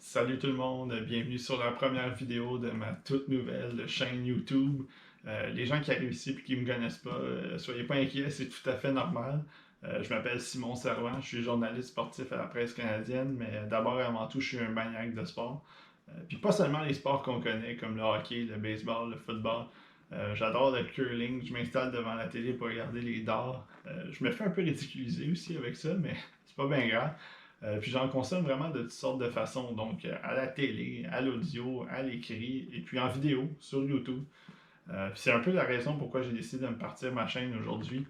Salut tout le monde, bienvenue sur la première vidéo de ma toute nouvelle chaîne YouTube. Les gens qui arrivent ici et qui ne me connaissent pas, soyez pas inquiets, c'est tout à fait normal. Je m'appelle Simon Servant, je suis journaliste sportif à la presse canadienne, mais d'abord et avant tout, je suis un maniaque de sport. Puis pas seulement les sports qu'on connaît, comme le hockey, le baseball, le football. J'adore le curling, je m'installe devant la télé pour regarder les dards. Je me fais un peu ridiculiser aussi avec ça, mais c'est pas bien grave. Puis j'en consomme vraiment de toutes sortes de façons, donc à la télé, à l'audio, à l'écrit, et puis en vidéo sur YouTube. C'est un peu la raison pourquoi j'ai décidé de me partir ma chaîne aujourd'hui.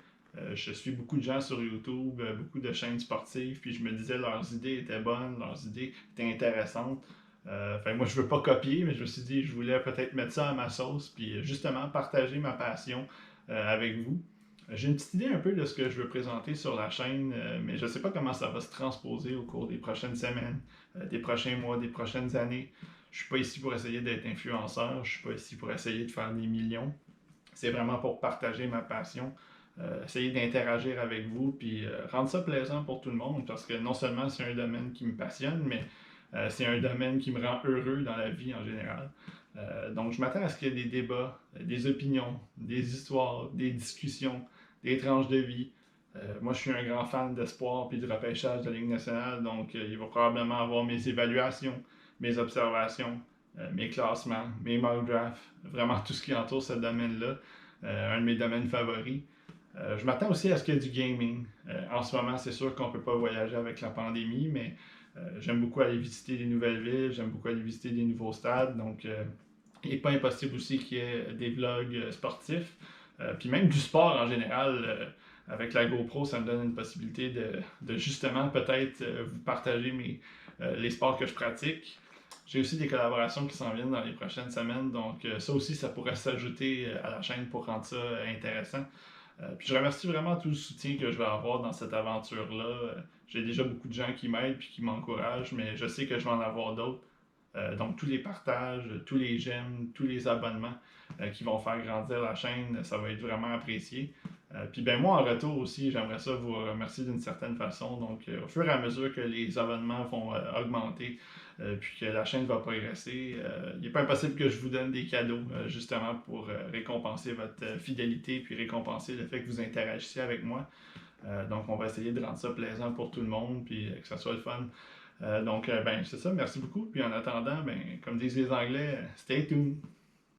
Je suis beaucoup de gens sur YouTube, beaucoup de chaînes sportives, puis je me disais leurs idées étaient bonnes, leurs idées étaient intéressantes. Moi, je veux pas copier, mais je me suis dit je voulais peut-être mettre ça à ma sauce, puis justement partager ma passion avec vous. J'ai une petite idée un peu de ce que je veux présenter sur la chaîne, mais je ne sais pas comment ça va se transposer au cours des prochaines semaines, des prochains mois, des prochaines années. Je suis pas ici pour essayer d'être influenceur, je suis pas ici pour essayer de faire des millions. C'est vraiment pour partager ma passion, essayer d'interagir avec vous, puis rendre ça plaisant pour tout le monde, parce que non seulement c'est un domaine qui me passionne, mais c'est un domaine qui me rend heureux dans la vie en général. Donc je m'attends à ce qu'il y ait des débats, des opinions, des histoires, des discussions, des tranches de vie. Moi, je suis un grand fan d'espoir puis de repêchage de la Ligue nationale, donc il va probablement avoir mes évaluations, mes observations, mes classements, mes mock drafts, vraiment tout ce qui entoure ce domaine-là, un de mes domaines favoris. Je m'attends aussi à ce qu'il y ait du gaming. En ce moment, c'est sûr qu'on ne peut pas voyager avec la pandémie, mais j'aime beaucoup aller visiter des nouvelles villes, j'aime beaucoup aller visiter des nouveaux stades, donc il n'est pas impossible aussi qu'il y ait des vlogs sportifs, puis même du sport en général. Avec la GoPro, ça me donne une possibilité de justement peut-être vous partager les sports que je pratique. J'ai aussi des collaborations qui s'en viennent dans les prochaines semaines, donc ça aussi, ça pourrait s'ajouter à la chaîne pour rendre ça intéressant. Puis je remercie vraiment tout le soutien que je vais avoir dans cette aventure-là. J'ai déjà beaucoup de gens qui m'aident et qui m'encouragent, mais je sais que je vais en avoir d'autres. Donc tous les partages, tous les j'aime, tous les abonnements qui vont faire grandir la chaîne, ça va être vraiment apprécié. Puis ben moi en retour aussi, j'aimerais ça vous remercier d'une certaine façon. Donc au fur et à mesure que les abonnements vont augmenter, puis que la chaîne va progresser, il n'est pas impossible que je vous donne des cadeaux justement pour récompenser votre fidélité puis récompenser le fait que vous interagissiez avec moi. Donc on va essayer de rendre ça plaisant pour tout le monde puis que ça soit le fun. Ben c'est ça, merci beaucoup. Puis en attendant, ben comme disent les Anglais, stay tuned.